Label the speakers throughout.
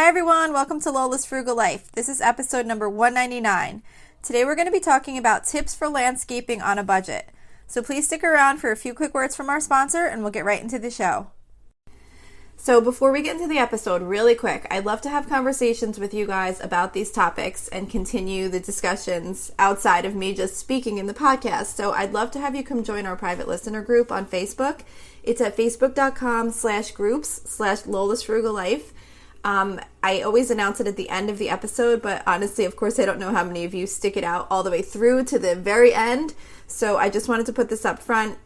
Speaker 1: Hi everyone, welcome to Lola's Frugal Life. This is episode number 199. Today we're going to be talking about tips for landscaping on a budget. So please stick around for a few quick words from our sponsor and we'll get right into the show. So before we get into the episode, really quick, I'd love to have conversations with you guys about these topics and continue the discussions outside of me just speaking in the podcast. So I'd love to have you come join our private listener group on Facebook. It's at facebook.com/groups/Lola's Frugal Life. I always announce it at the end of the episode, but honestly, of course, I don't know how many of you stick it out all the way through to the very end. So I just wanted to put this up front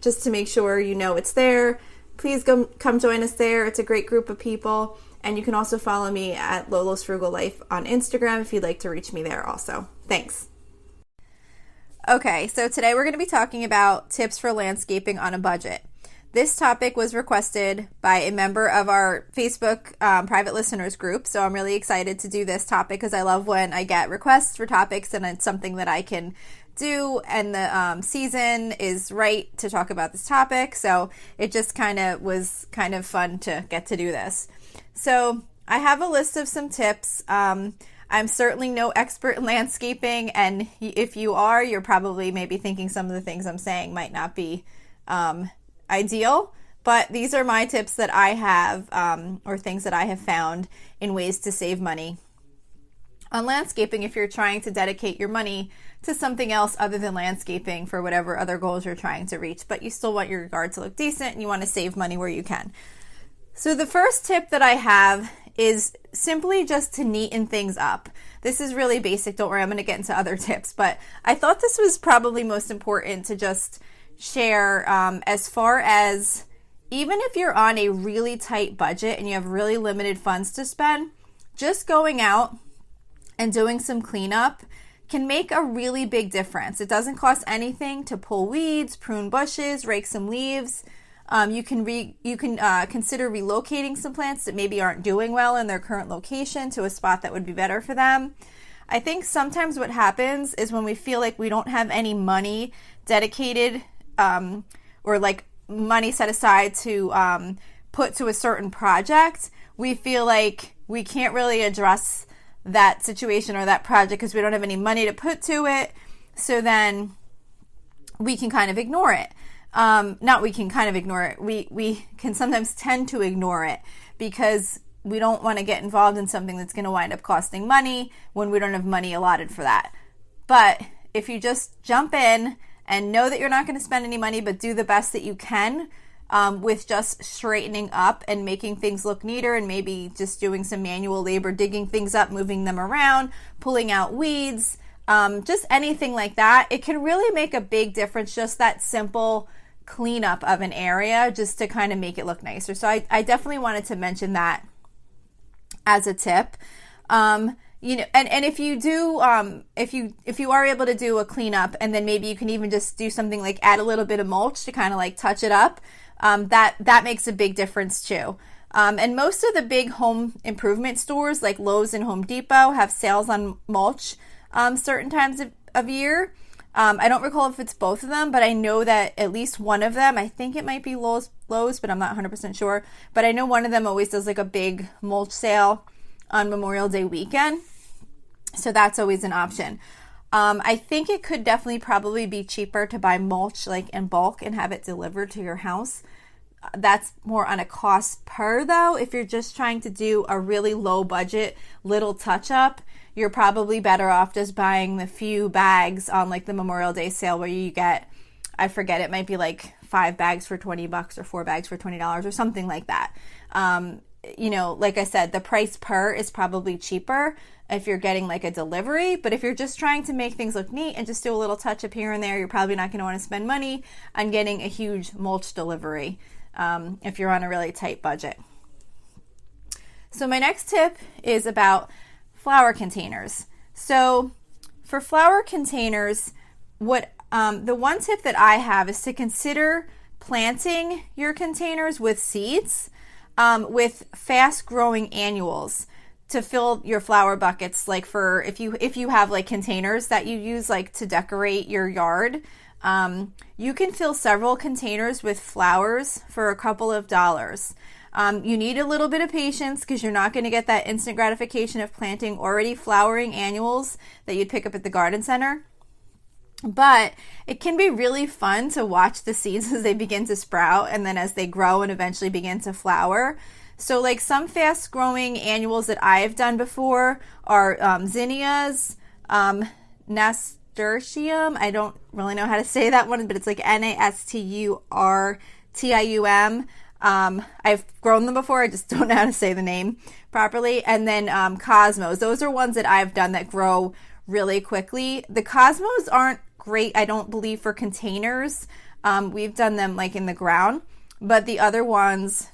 Speaker 1: just to make sure you know it's there. Please come join us there. It's a great group of people. And you can also follow me at Lola's Frugal Life on Instagram if you'd like to reach me there also. Thanks. Okay, so today we're going to be talking about tips for landscaping on a budget. This topic was requested by a member of our Facebook private listeners group, so I'm really excited to do this topic because I love when I get requests for topics and it's something that I can do, and the season is right to talk about this topic, so it just was kind of fun to get to do this. So I have a list of some tips. I'm certainly no expert in landscaping, and if you are, you're probably maybe thinking some of the things I'm saying might not be ideal, but these are my tips that I have or things that I have found in ways to save money on landscaping if you're trying to dedicate your money to something else other than landscaping for whatever other goals you're trying to reach, but you still want your yard to look decent and you want to save money where you can. So the first tip that I have is simply just to neaten things up. This is really basic, don't worry, I'm going to get into other tips, but I thought this was probably most important to just share as far as even if you're on a really tight budget and you have really limited funds to spend, just going out and doing some cleanup can make a really big difference. It doesn't cost anything to pull weeds, prune bushes, rake some leaves. You can consider relocating some plants that maybe aren't doing well in their current location to a spot that would be better for them. I think sometimes what happens is when we feel like we don't have any money dedicated or like money set aside to put to a certain project, we feel like we can't really address that situation or that project because we don't have any money to put to it. So then we can kind of ignore it. We can sometimes tend to ignore it because we don't want to get involved in something that's going to wind up costing money when we don't have money allotted for that. But if you just jump in and know that you're not going to spend any money, but do the best that you can with just straightening up and making things look neater, and maybe just doing some manual labor, digging things up, moving them around, pulling out weeds, just anything like that. It can really make a big difference, just that simple cleanup of an area just to kind of make it look nicer. So I definitely wanted to mention that as a tip. And if you do, if you are able to do a cleanup, and then maybe you can even just do something like add a little bit of mulch to kind of like touch it up, that makes a big difference too. And most of the big home improvement stores like Lowe's and Home Depot have sales on mulch certain times of year. I don't recall if it's both of them, but I know that at least one of them, I think it might be Lowe's, but I'm not 100% sure. But I know one of them always does like a big mulch sale on Memorial Day weekend. So that's always an option. I think it could definitely probably be cheaper to buy mulch like in bulk and have it delivered to your house. That's more on a cost per though. If you're just trying to do a really low budget little touch up, you're probably better off just buying the few bags on like the Memorial Day sale where you get, I forget, it might be like 5 bags for $20 or 4 bags for $20 or something like that. Like I said, the price per is probably cheaper if you're getting like a delivery, but if you're just trying to make things look neat and just do a little touch up here and there, you're probably not going to want to spend money on getting a huge mulch delivery if you're on a really tight budget. So my next tip is about flower containers. So for flower containers, the one tip that I have is to consider planting your containers with seeds, with fast growing annuals to fill your flower buckets. Like for if you have like containers that you use like to decorate your yard, you can fill several containers with flowers for a couple of dollars. You need a little bit of patience because you're not going to get that instant gratification of planting already flowering annuals that you'd pick up at the garden center. But it can be really fun to watch the seeds as they begin to sprout and then as they grow and eventually begin to flower. So like some fast growing annuals that I've done before are zinnias, nasturtium. I don't really know how to say that one, but it's like Nasturtium. I've grown them before. I just don't know how to say the name properly. And then cosmos. Those are ones that I've done that grow really quickly. The cosmos aren't great, I don't believe, for containers. We've done them like in the ground, but the other ones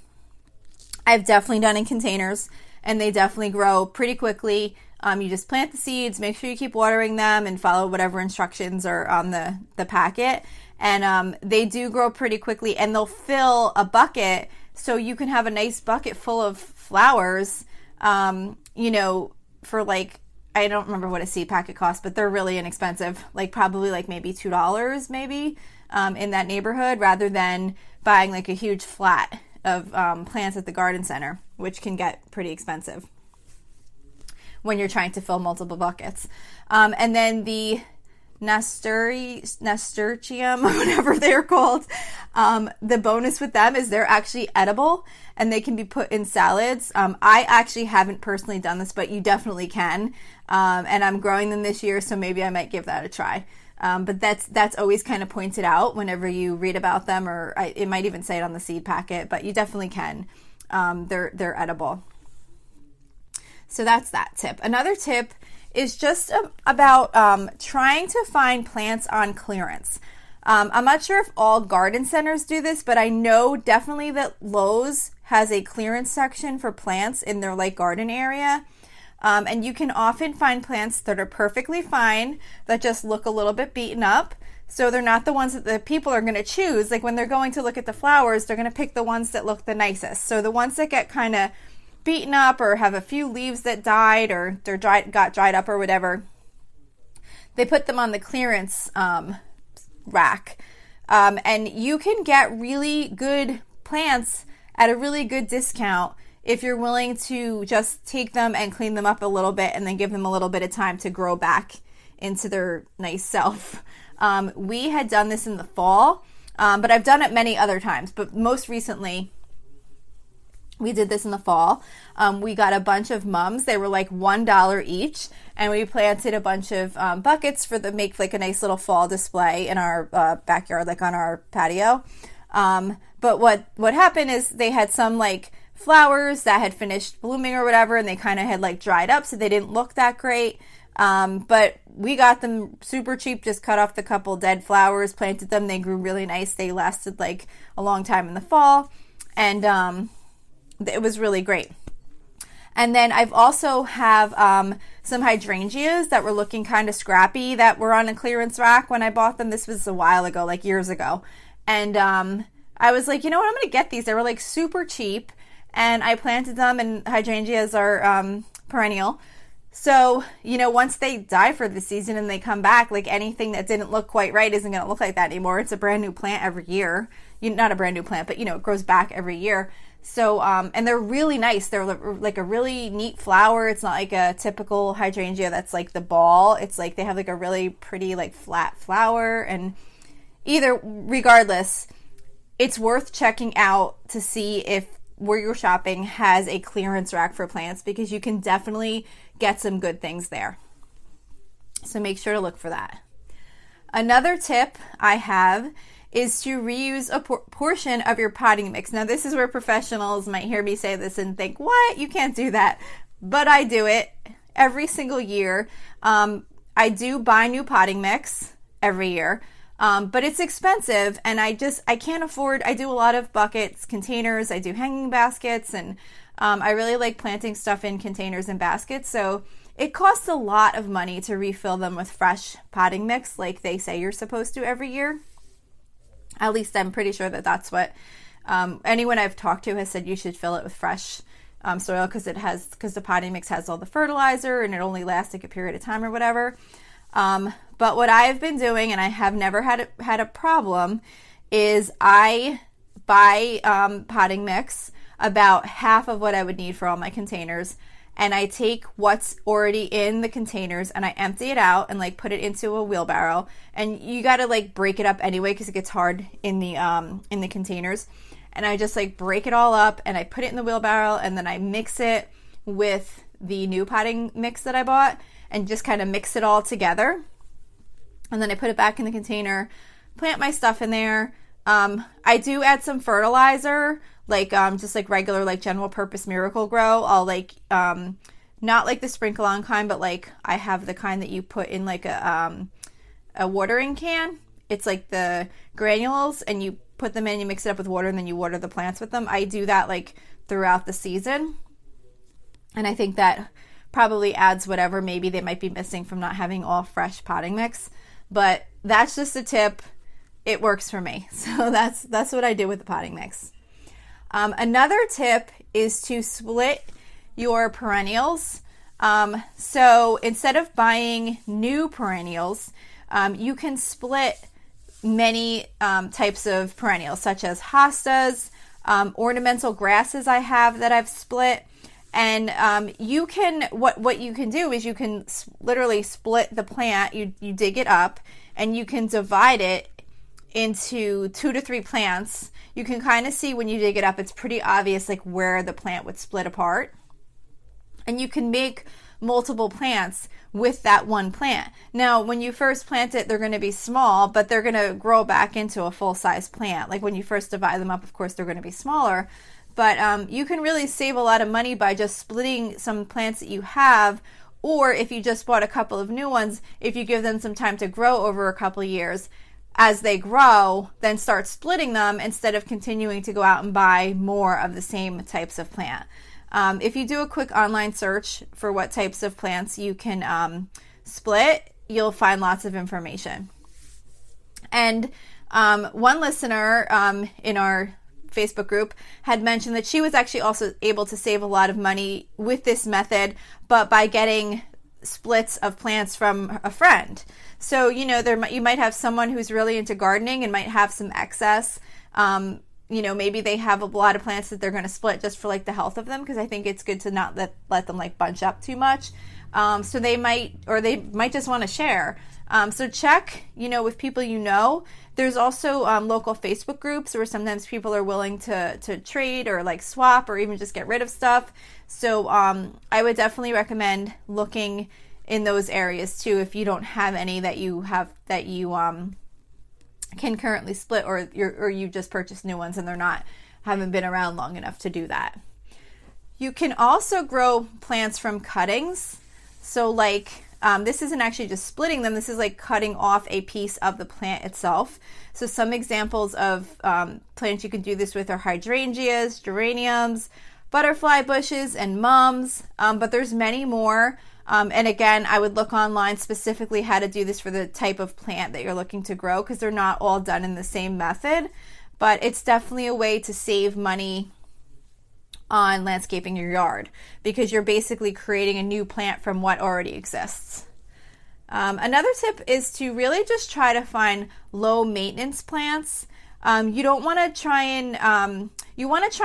Speaker 1: I've definitely done in containers, and they definitely grow pretty quickly. You just plant the seeds, make sure you keep watering them, and follow whatever instructions are on the packet. And they do grow pretty quickly, and they'll fill a bucket, so you can have a nice bucket full of flowers, for like, I don't remember what a seed packet costs, but they're really inexpensive, like probably like maybe $2 maybe in that neighborhood, rather than buying like a huge flat of plants at the garden center, which can get pretty expensive when you're trying to fill multiple buckets. And then the nasturtium, whatever they're called, the bonus with them is they're actually edible and they can be put in salads. I actually haven't personally done this, but you definitely can. And I'm growing them this year, so maybe I might give that a try. But that's always kind of pointed out whenever you read about them, or it might even say it on the seed packet, but you definitely can. They're edible. So that's that tip. Another tip is just about trying to find plants on clearance. I'm not sure if all garden centers do this, but I know definitely that Lowe's has a clearance section for plants in their like garden area. And you can often find plants that are perfectly fine, that just look a little bit beaten up. So they're not the ones that the people are going to choose. Like when they're going to look at the flowers, they're going to pick the ones that look the nicest. So the ones that get kind of beaten up or have a few leaves that died or got dried up or whatever, they put them on the clearance rack. And you can get really good plants at a really good discount if you're willing to just take them and clean them up a little bit and then give them a little bit of time to grow back into their nice self. We had done this in the fall, but I've done it many other times. But most recently, we did this in the fall. We got a bunch of mums. They were like $1 each, and we planted a bunch of buckets for make like a nice little fall display in our backyard, like on our patio. But what happened is they had some like flowers that had finished blooming or whatever, and they kind of had like dried up, so they didn't look that great. But we got them super cheap, just cut off the couple dead flowers, planted them. They grew really nice. They lasted like a long time in the fall, and it was really great. And then I've also have some hydrangeas that were looking kind of scrappy that were on a clearance rack when I bought them. This was a while ago, like years ago. And I was like, you know what, I'm going to get these. They were like super cheap. And I planted them, and hydrangeas are perennial. So, once they die for the season and they come back, like anything that didn't look quite right isn't going to look like that anymore. It's a brand new plant every year. Not a brand new plant, but, it grows back every year. So, and they're really nice. They're like a really neat flower. It's not like a typical hydrangea that's like the ball. It's like they have like a really pretty like flat flower. And regardless, it's worth checking out to see if where you're shopping has a clearance rack for plants, because you can definitely get some good things there. So make sure to look for that. Another tip I have is to reuse a portion of your potting mix. Now, this is where professionals might hear me say this and think, what? You can't do that. But I do it every single year. I do buy new potting mix every year. But it's expensive, and I can't afford. I do a lot of buckets, containers, I do hanging baskets, and I really like planting stuff in containers and baskets. So it costs a lot of money to refill them with fresh potting mix like they say you're supposed to every year. At least I'm pretty sure that that's what anyone I've talked to has said. You should fill it with fresh soil because the potting mix has all the fertilizer, and it only lasts like a period of time or whatever. But what I've been doing, and I have never had a problem, is I buy potting mix. about half of what I would need for all my containers. And I take what's already in the containers and I empty it out and like put it into a wheelbarrow. And you got to like break it up anyway because it gets hard in the containers. And I just like break it all up and I put it in the wheelbarrow and then I mix it with the new potting mix that I bought and just kind of mix it all together. And then I put it back in the container, plant my stuff in there. I do add some fertilizer, like just like regular like general purpose Miracle-Gro. I'll like not like the sprinkle on kind, but like I have the kind that you put in like a watering can. It's like the granules and you put them in, you mix it up with water, and then you water the plants with them. I do that like throughout the season. And I think that probably adds whatever maybe they might be missing from not having all fresh potting mix. But that's just a tip. It works for me. So that's what I do with the potting mix. Another tip is to split your perennials. So instead of buying new perennials, you can split many types of perennials, such as hostas, ornamental grasses I have that I've split. And you can, what you can do is you can literally split the plant, you dig it up, and you can divide it into 2 to 3 plants. You can kind of see when you dig it up, it's pretty obvious like where the plant would split apart. And you can make multiple plants with that one plant. Now, when you first plant it, they're going to be small, but they're going to grow back into a full-size plant. Like when you first divide them up, of course, they're going to be smaller. But you can really save a lot of money by just splitting some plants that you have, or if you just bought a couple of new ones, if you give them some time to grow over a couple of years, as they grow, then start splitting them instead of continuing to go out and buy more of the same types of plant. If you do a quick online search for what types of plants you can split, you'll find lots of information. And one listener in our Facebook group had mentioned that she was actually also able to save a lot of money with this method, but by getting splits of plants from a friend. So, you know, you might have someone who's really into gardening and might have some excess. You know, maybe they have a lot of plants that they're going to split just for like the health of them, because I think it's good to not let them like bunch up too much. So they might just want to share. So check, you know, with people you know. There's also local Facebook groups where sometimes people are willing to trade or like swap or even just get rid of stuff. So I would definitely recommend looking in those areas too if you don't have any that you can currently split, or you just purchased new ones and haven't been around long enough to do that. You can also grow plants from cuttings. So like this isn't actually just splitting them, this is like cutting off a piece of the plant itself. So some examples of plants you can do this with are hydrangeas, geraniums, butterfly bushes, and mums, but there's many more. And again, I would look online specifically how to do this for the type of plant that you're looking to grow, because they're not all done in the same method, but it's definitely a way to save money on landscaping your yard, because you're basically creating a new plant from what already exists. Another tip is to really just try to find low maintenance plants. You don't want to try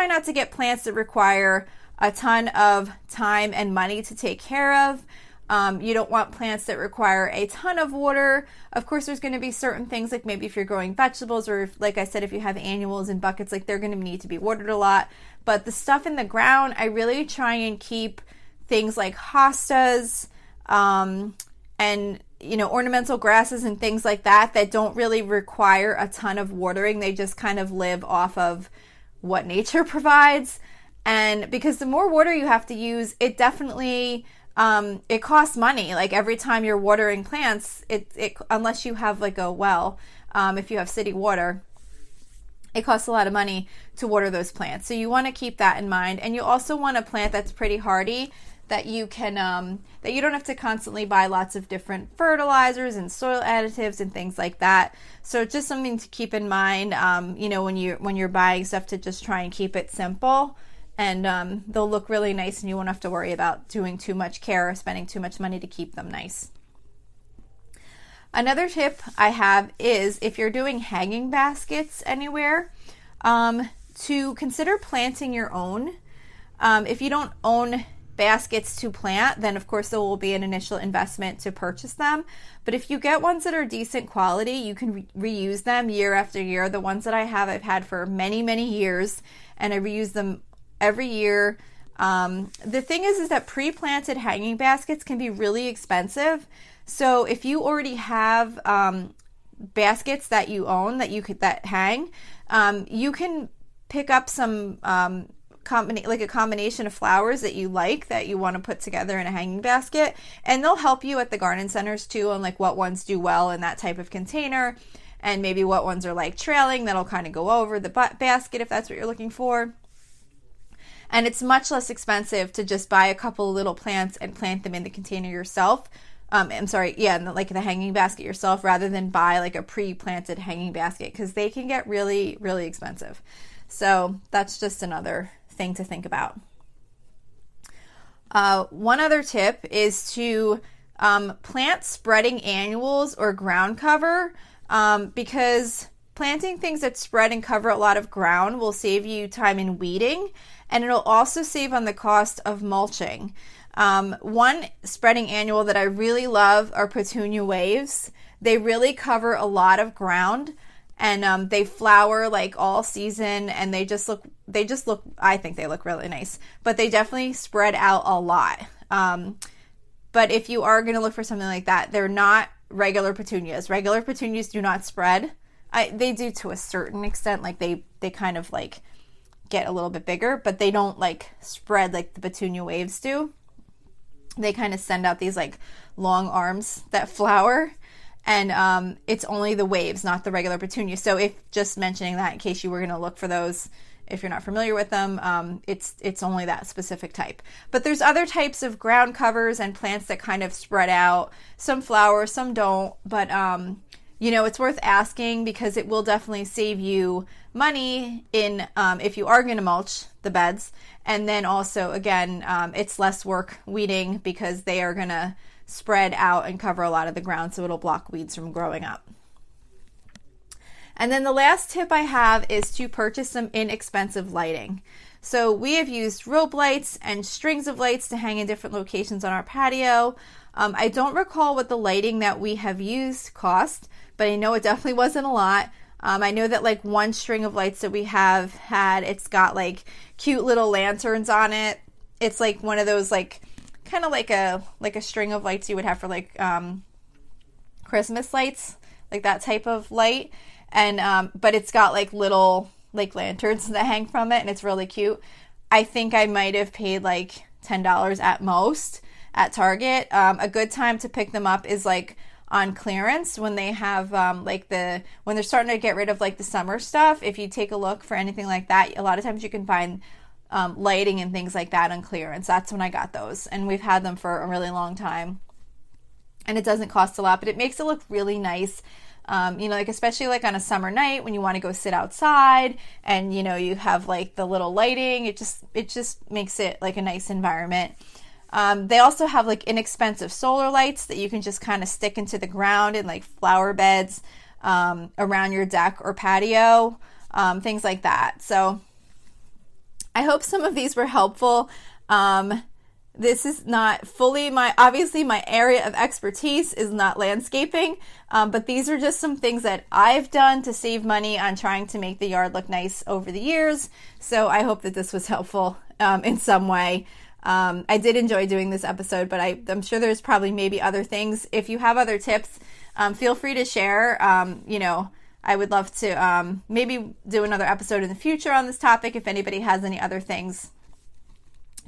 Speaker 1: not to get plants that require a ton of time and money to take care of. You don't want plants that require a ton of water. Of course, there's going to be certain things, like maybe if you're growing vegetables, or like I said, if you have annuals in buckets, like they're going to need to be watered a lot. But the stuff in the ground, I really try and keep things like hostas and, you know, ornamental grasses and things like that don't really require a ton of watering. They just kind of live off of what nature provides. And because the more water you have to use, it definitely it costs money. Like every time you're watering plants, it unless you have like a well, if you have city water, it costs a lot of money to water those plants. So you want to keep that in mind. And you also want a plant that's pretty hardy, that you can that you don't have to constantly buy lots of different fertilizers and soil additives and things like that. So just something to keep in mind, you know, when you're buying stuff, to just try and keep it simple. And they'll look really nice, and you won't have to worry about doing too much care or spending too much money to keep them nice. Another tip I have is, if you're doing hanging baskets anywhere, to consider planting your own. If you don't own baskets to plant, then of course there will be an initial investment to purchase them. But if you get ones that are decent quality, you can reuse them year after year. The ones that I have, I've had for many, many years, and I reuse them every year. The thing is that pre-planted hanging baskets can be really expensive. So if you already have baskets that you own that hang, you can pick up some a combination of flowers that you want to put together in a hanging basket, and they'll help you at the garden centers too on like what ones do well in that type of container, and maybe what ones are like trailing that'll kind of go over the basket if that's what you're looking for. And it's much less expensive to just buy a couple of little plants and plant them in the container yourself. Like the hanging basket yourself, rather than buy like a pre-planted hanging basket, because they can get really, really expensive. So that's just another thing to think about. One other tip is to plant spreading annuals or ground cover, because planting things that spread and cover a lot of ground will save you time in weeding, and it'll also save on the cost of mulching. One spreading annual that I really love are petunia waves. They really cover a lot of ground, and they flower like all season, and they just look, I think they look really nice, but they definitely spread out a lot. But if you are going to look for something like that, they're not regular petunias. Regular petunias do not spread. They do to a certain extent, like they kind of like get a little bit bigger, but they don't like spread like the petunia waves do. They kind of send out these like long arms that flower, and it's only the waves, not the regular petunia. So if just mentioning that in case you were going to look for those, if you're not familiar with them, it's only that specific type. But there's other types of ground covers and plants that kind of spread out. Some flower, some don't, but it's worth asking, because it will definitely save you money in if you are going to mulch the beds. And then also, again, it's less work weeding, because they are going to spread out and cover a lot of the ground, so it'll block weeds from growing up. And then the last tip I have is to purchase some inexpensive lighting. So we have used rope lights and strings of lights to hang in different locations on our patio. I don't recall what the lighting that we have used cost, but I know it definitely wasn't a lot. I know that like one string of lights that we have had, it's got like cute little lanterns on it. It's like one of those like kind of like a string of lights you would have for like Christmas lights, like that type of light. And but it's got like little like lanterns that hang from it, and it's really cute. I think I might have paid like $10 at most at Target. A good time to pick them up is like on clearance, when they have when they're starting to get rid of like the summer stuff. If you take a look for anything like that, a lot of times you can find lighting and things like that on clearance. That's when I got those, and we've had them for a really long time, and it doesn't cost a lot, but it makes it look really nice. Like especially like on a summer night when you want to go sit outside and you have like the little lighting, it just makes it like a nice environment. They also have like inexpensive solar lights that you can just kind of stick into the ground in like flower beds around your deck or patio, things like that. So I hope some of these were helpful. This is not fully obviously my area of expertise is not landscaping, but these are just some things that I've done to save money on trying to make the yard look nice over the years. So I hope that this was helpful in some way. I did enjoy doing this episode, but I'm sure there's probably maybe other things. If you have other tips, feel free to share. I would love to maybe do another episode in the future on this topic if anybody has any other things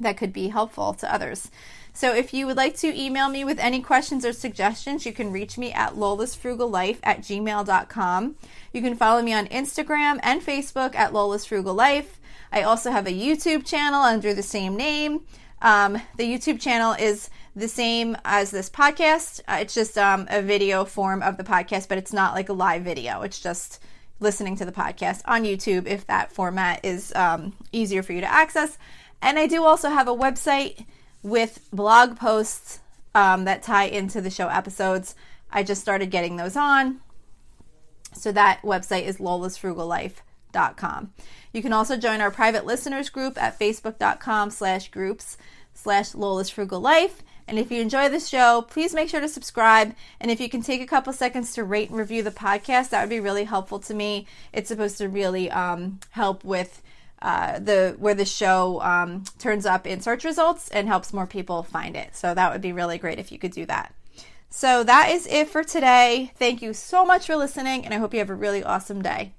Speaker 1: that could be helpful to others. So if you would like to email me with any questions or suggestions, you can reach me at lolasfrugallife@gmail.com. You can follow me on Instagram and Facebook at Lola's Frugal Life. I also have a YouTube channel under the same name. The YouTube channel is the same as this podcast. It's just a video form of the podcast, but it's not like a live video. It's just listening to the podcast on YouTube if that format is easier for you to access. And I do also have a website with blog posts that tie into the show episodes. I just started getting those on. So that website is lolasfrugallife.com. You can also join our private listeners group at facebook.com/groups/Lola's Frugal Life. And if you enjoy this show, please make sure to subscribe. And if you can take a couple seconds to rate and review the podcast, that would be really helpful to me. It's supposed to really help with where the show turns up in search results and helps more people find it. So that would be really great if you could do that. So that is it for today. Thank you so much for listening, and I hope you have a really awesome day.